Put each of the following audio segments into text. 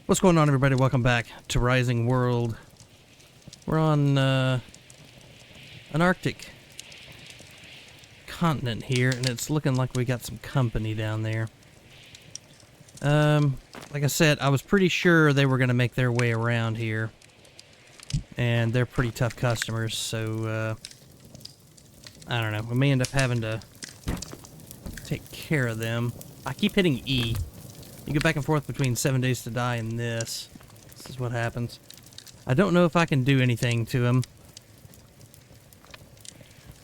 What's going on, everybody? Welcome back to Rising World. We're on an Arctic continent here, and it's looking like we got some company down there. Like I said, I was pretty sure they were going to make their way around here, and they're pretty tough customers, so I don't know. We may end up having to take care of them. I keep hitting E. You go back and forth between 7 Days to Die and this. This is what happens. I don't know if I can do anything to him,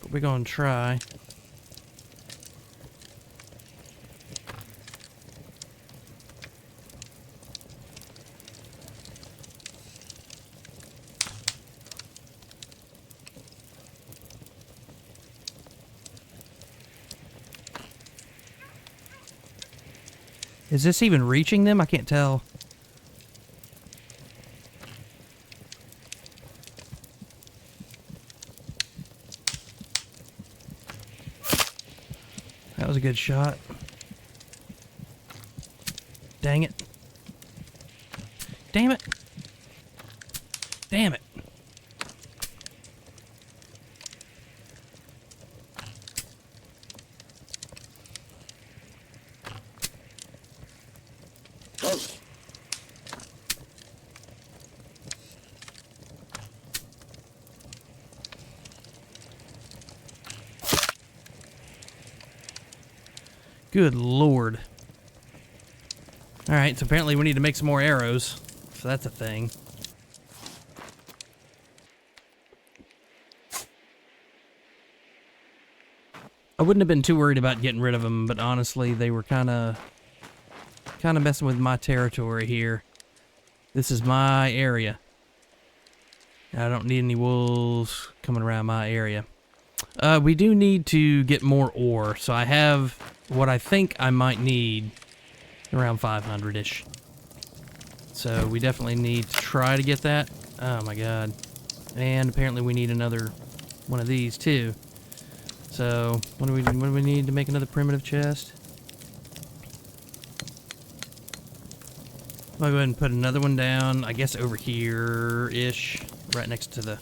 but we're going to try. Is this even reaching them? I can't tell. That was a good shot. Dang it. Damn it. Damn it. Good Lord. Alright, so apparently we need to make some more arrows. So that's a thing. I wouldn't have been too worried about getting rid of them, but honestly, they were kind of messing with my territory here. This is my area. I don't need any wolves coming around my area. We do need to get more ore, so I have what I think I might need, around 500-ish. So we definitely need to try to get that. Oh my god. And apparently we need another one of these too. So what do we need to make another primitive chest? I'll go ahead and put another one down, I guess over here-ish, right next to this.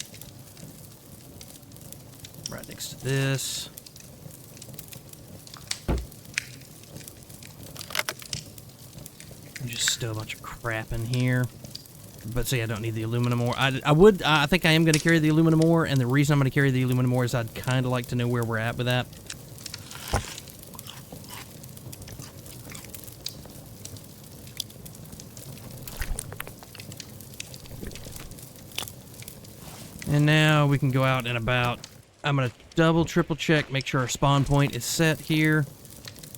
Just stow a bunch of crap in here. But see, I don't need the aluminum ore. I think I am going to carry the aluminum ore, and the reason I'm going to carry the aluminum ore is I'd kind of like to know where we're at with that. And now we can go out and about. I'm going to double, triple check, make sure our spawn point is set here.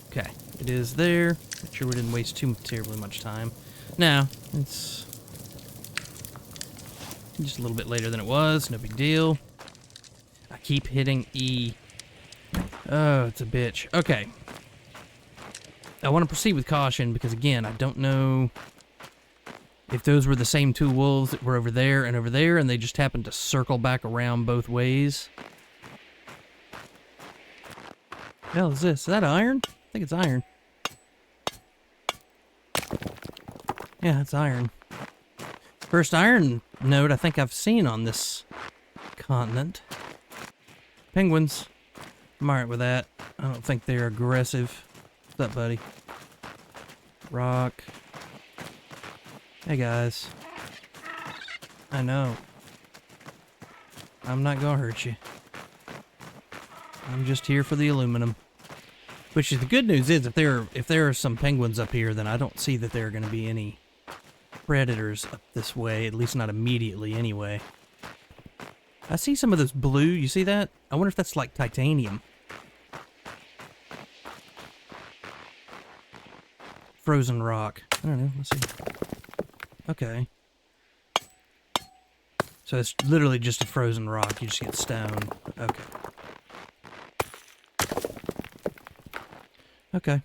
Okay, it is there. Make sure we didn't waste too terribly much time. Now, it's just a little bit later than it was. No big deal. I keep hitting E. Oh, it's a bitch. Okay. I want to proceed with caution because, again, I don't know if those were the same two wolves that were over there, and they just happened to circle back around both ways. What the hell is this? Is that iron? I think it's iron. Yeah, it's iron. First iron node I think I've seen on this continent. Penguins. I'm alright with that. I don't think they're aggressive. What's up, buddy? Rock. Hey, guys. I know. I'm not gonna hurt you. I'm just here for the aluminum. Which is the good news is if there are some penguins up here, then I don't see that there are going to be any predators up this way, at least not immediately anyway. I see some of this blue, you see that? I wonder if that's like titanium. Frozen rock. I don't know, let's see. Okay. So it's literally just a frozen rock, you just get stone. Okay. Okay.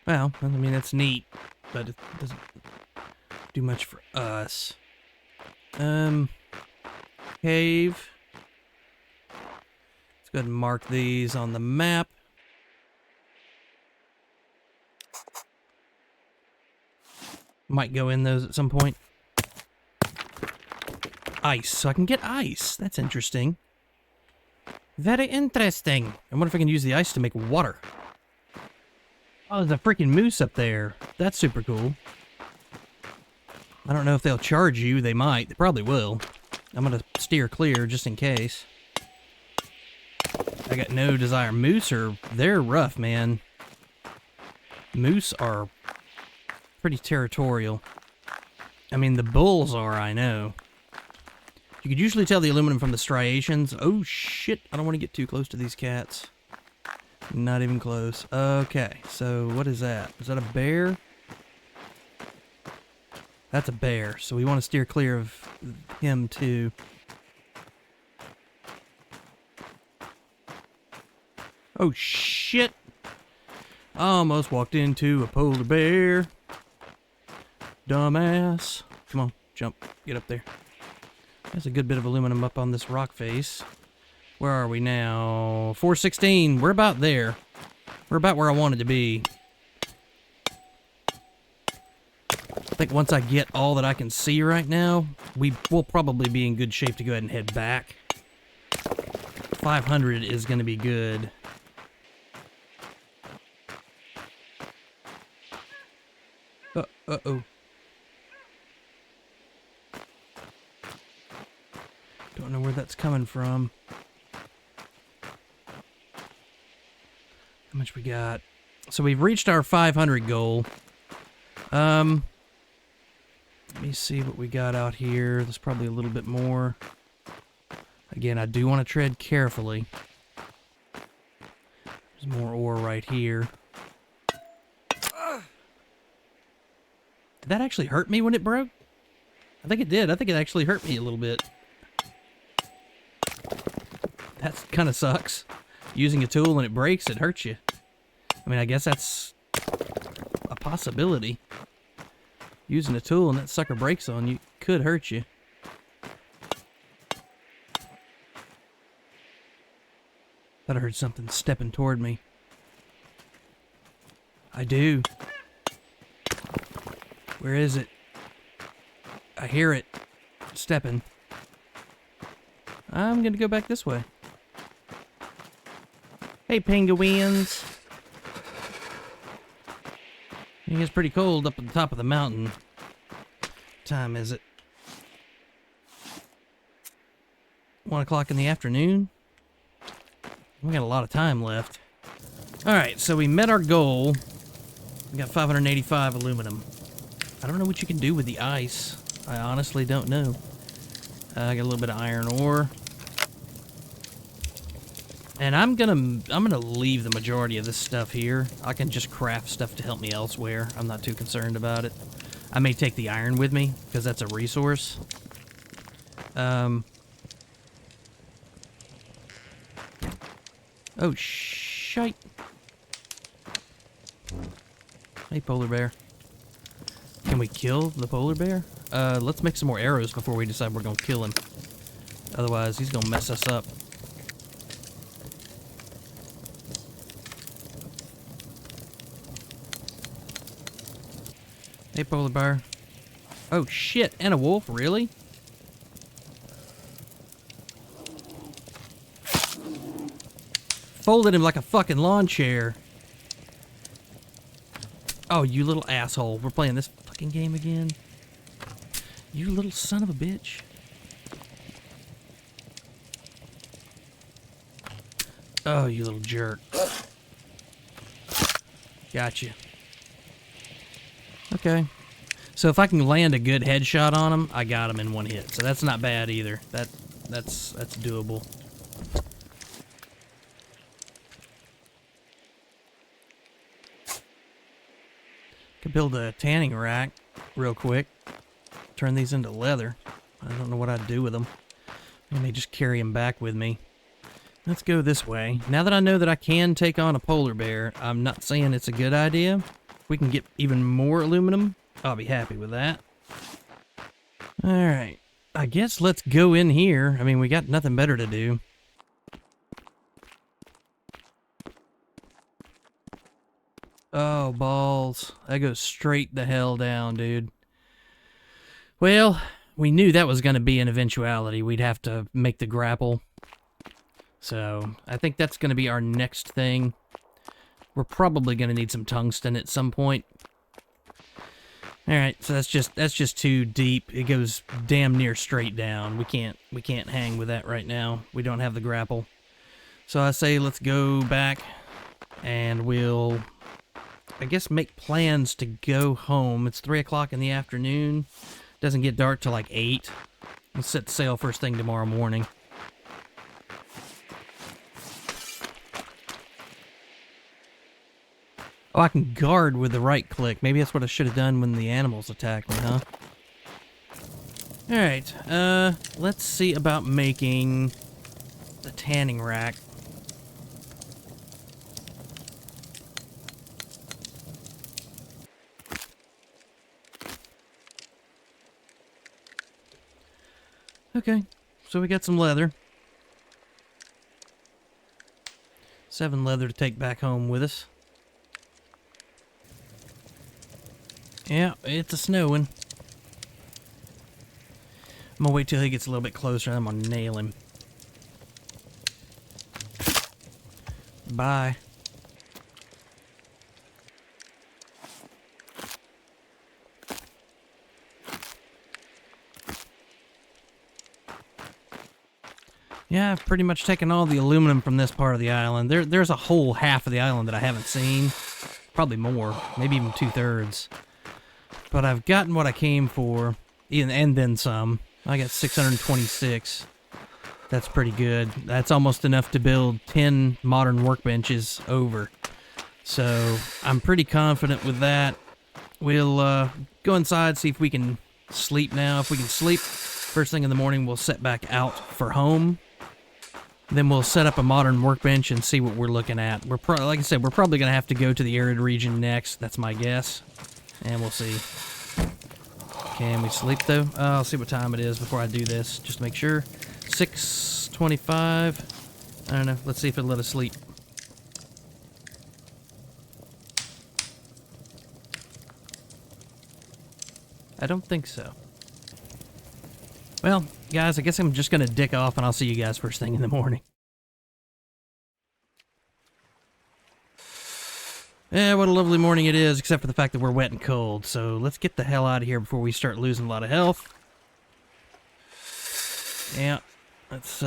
Well, I mean, that's neat, but it doesn't do much for us. Cave. Let's go ahead and mark these on the map. Might go in those at some point. Ice. So I can get ice. That's interesting. Very interesting. I wonder if I can use the ice to make water. Oh, there's a freaking moose up there. That's super cool. I don't know if they'll charge you. They might. They probably will. I'm going to steer clear just in case. I got no desire. Moose they're rough, man. Moose are pretty territorial. I mean, the bulls are, I know. You could usually tell the aluminum from the striations. Oh, shit. I don't want to get too close to these cats. Not even close. Okay, so what is that? Is that a bear? That's a bear, so we want to steer clear of him, too. Oh, shit. I almost walked into a polar bear. Dumbass. Come on, jump. Get up there. There's a good bit of aluminum up on this rock face. Where are we now? 416. We're about there. We're about where I wanted to be. I think once I get all that I can see right now, we'll probably be in good shape to go ahead and head back. 500 is going to be good. Uh-oh. Don't know where that's coming from. How much we got? So we've reached our 500 goal. Let me see what we got out here. There's probably a little bit more. Again, I do want to tread carefully. There's more ore right here. Did that actually hurt me when it broke? I think it did. I think it actually hurt me a little bit. That kind of sucks. Using a tool and it breaks, it hurts you. I mean, I guess that's a possibility. Using a tool and that sucker breaks on you could hurt you. Thought I heard something stepping toward me. I do. Where is it? I hear it stepping. I'm gonna go back this way. Hey, penguins. I think it's pretty cold up at the top of the mountain. What time is it? 1 o'clock in the afternoon? We got a lot of time left. Alright, so we met our goal. We got 585 aluminum. I don't know what you can do with the ice. I honestly don't know. I got a little bit of iron ore. And I'm gonna leave the majority of this stuff here. I can just craft stuff to help me elsewhere. I'm not too concerned about it. I may take the iron with me, because that's a resource. Oh, shite. Hey, polar bear. Can we kill the polar bear? Let's make some more arrows before we decide we're gonna kill him. Otherwise, he's gonna mess us up. Hey, polar bear. Oh, shit. And a wolf? Really? Folded him like a fucking lawn chair. Oh, you little asshole. We're playing this fucking game again. You little son of a bitch. Oh, you little jerk. Gotcha. Okay. So if I can land a good headshot on him, I got him in one hit. So that's not bad either. That's doable. Could build a tanning rack real quick. Turn these into leather. I don't know what I'd do with them. I may just carry them back with me. Let's go this way. Now that I know that I can take on a polar bear, I'm not saying it's a good idea. If we can get even more aluminum, I'll be happy with that. Alright. I guess let's go in here. I mean, we got nothing better to do. Oh, balls. That goes straight the hell down, dude. Well, we knew that was going to be an eventuality. We'd have to make the grapple. So, I think that's going to be our next thing. We're probably going to need some tungsten at some point. Alright, so that's just too deep. It goes damn near straight down. We can't hang with that right now. We don't have the grapple. So I say let's go back and we'll, I guess, make plans to go home. It's 3 o'clock in the afternoon. Doesn't get dark till like 8. Let's set sail first thing tomorrow morning. Oh, I can guard with the right click. Maybe that's what I should have done when the animals attacked me, huh? Alright, let's see about making the tanning rack. Okay, so we got some leather. 7 leather to take back home with us. Yeah, it's a-snowing. I'm gonna wait till he gets a little bit closer and I'm gonna nail him. Bye. Yeah, I've pretty much taken all the aluminum from this part of the island. There's a whole half of the island that I haven't seen. Probably more, maybe even 2/3. But I've gotten what I came for, and then some. I got 626. That's pretty good. That's almost enough to build 10 modern workbenches over. So I'm pretty confident with that. We'll go inside, see if we can sleep now. If we can sleep, first thing in the morning we'll set back out for home. Then we'll set up a modern workbench and see what we're looking at. Like I said, we're probably going to have to go to the arid region next. That's my guess. And we'll see. Can we sleep, though? I'll see what time it is before I do this, just to make sure. 6:25. I don't know. Let's see if it'll let us sleep. I don't think so. Well, guys, I guess I'm just going to dick off, and I'll see you guys first thing in the morning. Yeah, what a lovely morning it is, except for the fact that we're wet and cold. So let's get the hell out of here before we start losing a lot of health. Yeah, let's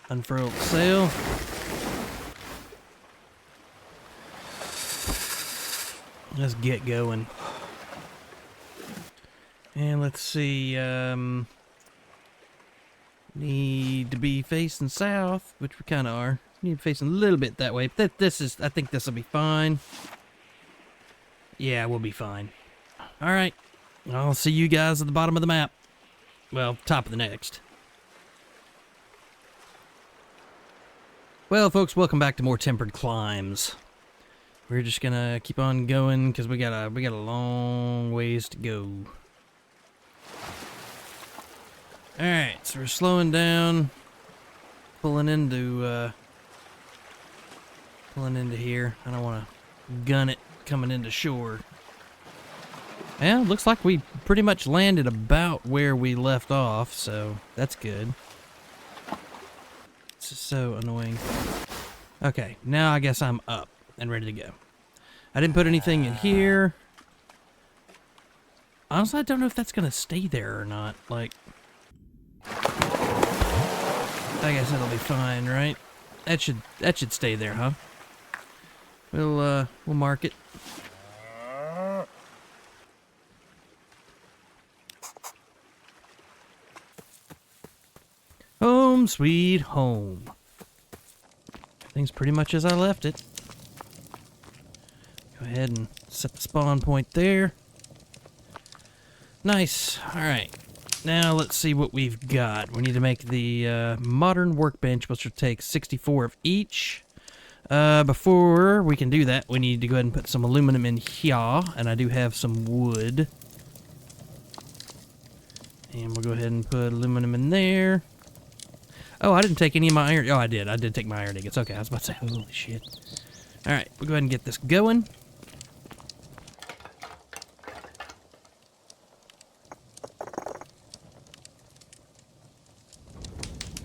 unfurl the sail. Let's get going. And let's see, need to be facing south, which we kind of are. Need to face a little bit that way. But I think this will be fine. Yeah, we'll be fine. Alright. I'll see you guys at the bottom of the map. Well, top of the next. Well, folks, welcome back to more Tempered Climbs. We're just gonna keep on going because we got a long ways to go. Alright, so we're slowing down. Pulling into here. I don't want to gun it coming into shore. Yeah, looks like we pretty much landed about where we left off, so that's good. It's just so annoying. Okay, now I guess I'm up and ready to go. I didn't put anything in here. Honestly, I don't know if that's going to stay there or not. Like, I guess it'll be fine, right? That should stay there, huh? We'll mark it. Home sweet home. Everything's pretty much as I left it. Go ahead and set the spawn point there. Nice. Alright. Now let's see what we've got. We need to make the modern workbench, which will take 64 of each. Before we can do that, we need to go ahead and put some aluminum in here, and I do have some wood. And we'll go ahead and put aluminum in there. Oh, I didn't take any of my iron. Oh, I did. I did take my iron ingots. Okay, I was about to say, holy shit. Alright, we'll go ahead and get this going.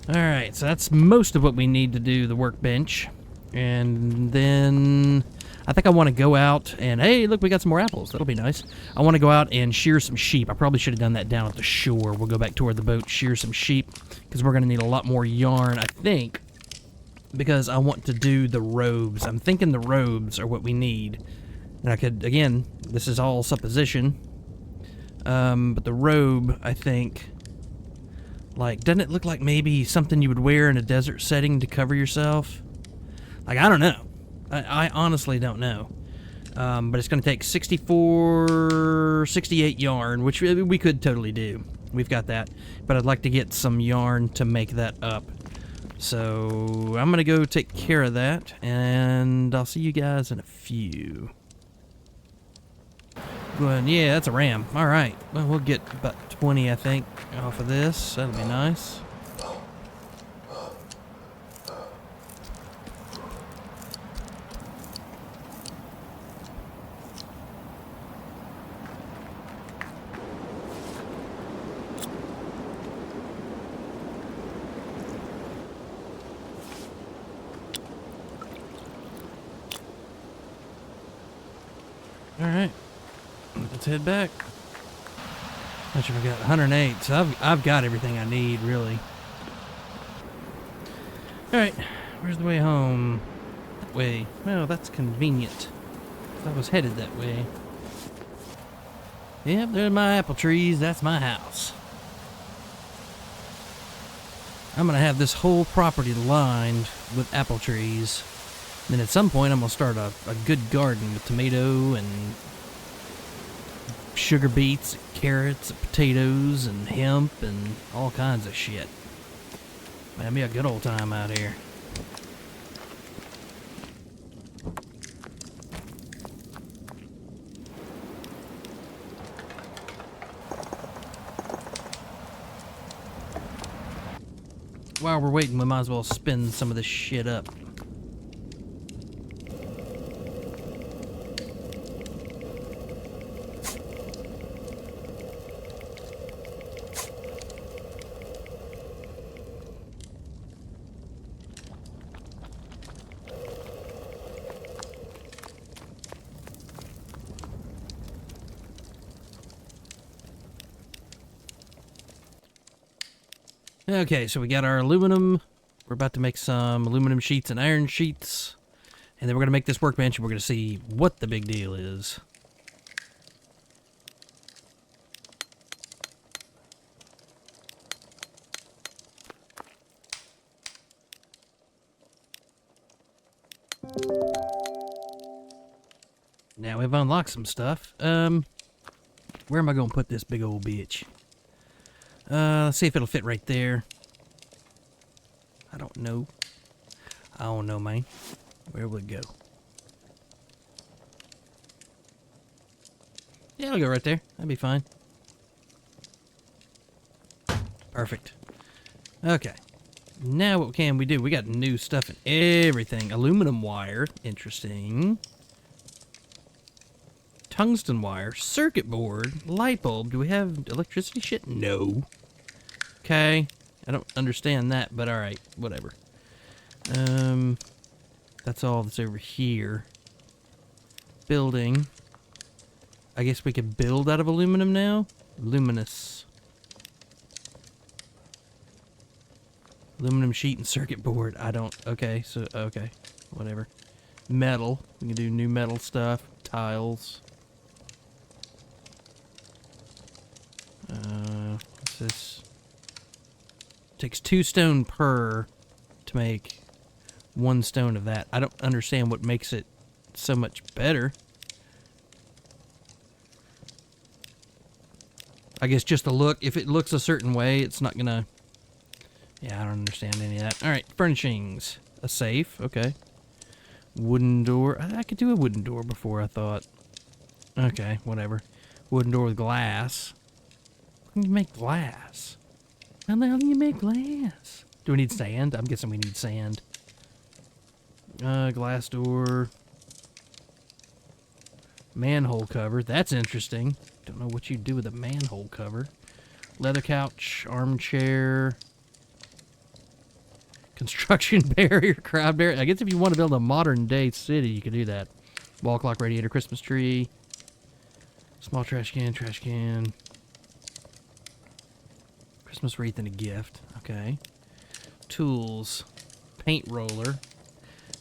Alright, so that's most of what we need to do the workbench. And then I think I want to go out and, hey, look, we got some more apples. That'll be nice. I want to go out and shear some sheep. I probably should have done that down at the shore. We'll go back toward the boat, shear some sheep, because we're going to need a lot more yarn, I think, because I want to do the robes. I'm thinking the robes are what we need. And I could, again, this is all supposition, but the robe, I think, like, doesn't it look like maybe something you would wear in a desert setting to cover yourself? Like, I don't know. I honestly don't know. But it's going to take 68 yarn, which we could totally do. We've got that. But I'd like to get some yarn to make that up. So I'm going to go take care of that, and I'll see you guys in a few. Well, yeah, that's a ram. All right. Well, we'll get about 20, I think, off of this. That'll be nice. All right. Let's head back. How much have I got? 108. So I've got everything I need, really. Alright, where's the way home? That way. Well, that's convenient. I was headed that way. Yep, there's my apple trees. That's my house. I'm gonna have this whole property lined with apple trees. Then at some point I'm gonna start a good garden with tomato and sugar beets, carrots, potatoes, and hemp, and all kinds of shit. Man, it'll be a good old time out here. While we're waiting, we might as well spin some of this shit up. Okay, so we got our aluminum. We're about to make some aluminum sheets and iron sheets. And then we're going to make this workbench and we're going to see what the big deal is. Now we've unlocked some stuff. Where am I going to put this big old bitch? Let's see if it'll fit right there. I don't know. I don't know, man. Where will it go? Yeah, it'll go right there. That'd be fine. Perfect. Okay. Now what can we do? We got new stuff and everything. Aluminum wire. Interesting. Tungsten wire. Circuit board. Light bulb. Do we have electricity shit? No. Okay. I don't understand that, but alright. Whatever. That's all that's over here. Building. I guess we could build out of aluminum now? Luminous. Aluminum sheet and circuit board. I don't... Okay, so... Okay. Whatever. Metal. We can do new metal stuff. Tiles. What's this? Takes 2 stone per to make 1 stone of that. I don't understand what makes it so much better. I guess just the look. If it looks a certain way, it's not gonna... Yeah, I don't understand any of that. Alright, furnishings. A safe, okay. Wooden door. I could do a wooden door before, I thought. Okay, whatever. Wooden door with glass. How can you make glass? How the hell do you make glass? Do we need sand? I'm guessing we need sand. Glass door. Manhole cover. That's interesting. Don't know what you do with a manhole cover. Leather couch. Armchair. Construction barrier, crowd barrier. I guess if you want to build a modern day city, you could do that. Wall clock, radiator, Christmas tree. Small trash can, trash can. Christmas wreath and a gift. Okay. Tools. Paint roller.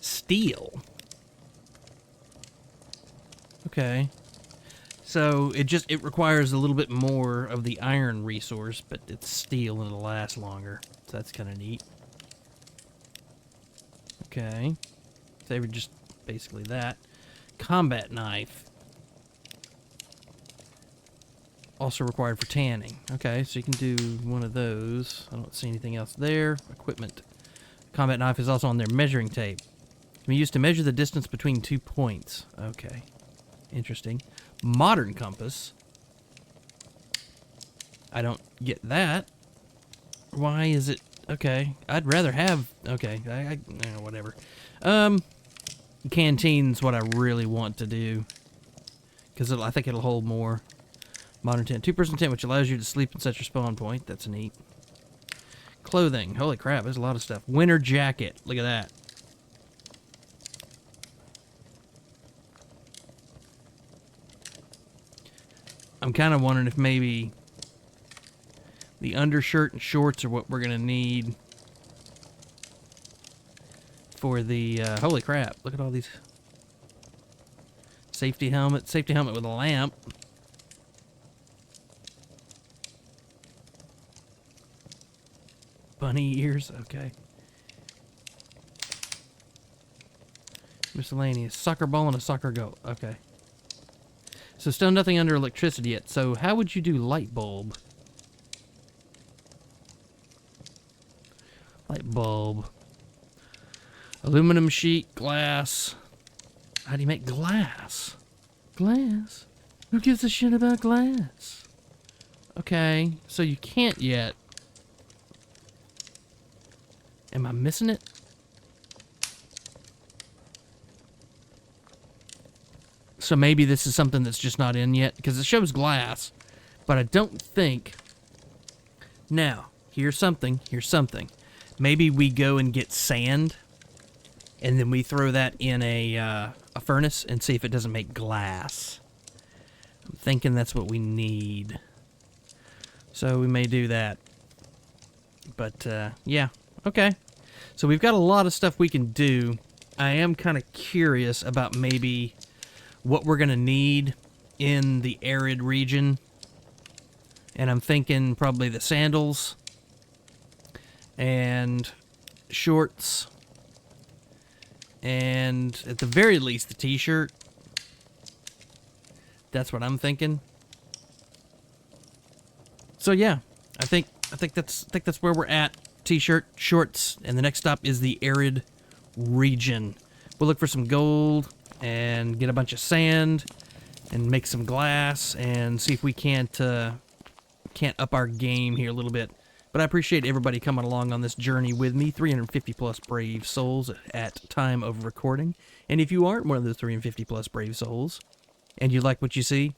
Steel. Okay. So it requires a little bit more of the iron resource, but it's steel and it'll last longer. So that's kind of neat. Okay. So they were just basically that. Combat knife. Also required for tanning. Okay, so you can do one of those. I don't see anything else there. Equipment. Combat knife is also on there. Measuring tape. Can be used to measure the distance between 2 points. Okay. Interesting. Modern compass. I don't get that. Why is it... Okay. I'd rather have... Okay. Whatever. Canteen's what I really want to do. Because I think it'll hold more. Modern tent. 2-person tent, which allows you to sleep and set your spawn point. That's neat. Clothing. Holy crap, there's a lot of stuff. Winter jacket. Look at that. I'm kind of wondering if maybe the undershirt and shorts are what we're going to need for the... holy crap, look at all these. Safety helmet. Safety helmet with a lamp. Bunny ears, okay. Miscellaneous. Soccer ball and a soccer goal, okay. So still nothing under electricity yet. So how would you do light bulb? Light bulb. Aluminum sheet, glass. How do you make glass? Glass? Who gives a shit about glass? Okay, so you can't yet. Am I missing it? So maybe this is something that's just not in yet, because it shows glass, but I don't think... Now, here's something. Maybe we go and get sand, and then we throw that in a furnace and see if it doesn't make glass. I'm thinking that's what we need. So we may do that. But, yeah. Okay. So we've got a lot of stuff we can do. I am kind of curious about maybe what we're going to need in the arid region. And I'm thinking probably the sandals and shorts and at the very least the t-shirt. That's what I'm thinking. So yeah, I think that's where we're at. T-shirt, shorts, and the next stop is the arid region. We'll look for some gold and get a bunch of sand and make some glass and see if we can't up our game here a little bit. But I appreciate everybody coming along on this journey with me. 350 plus brave souls at time of recording. And if you aren't one of those 350 plus brave souls and you like what you see,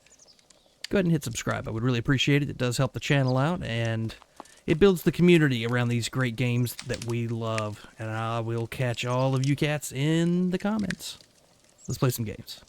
go ahead and hit subscribe. I would really appreciate it. It does help the channel out, and it builds the community around these great games that we love. And I will catch all of you cats in the comments. Let's play some games.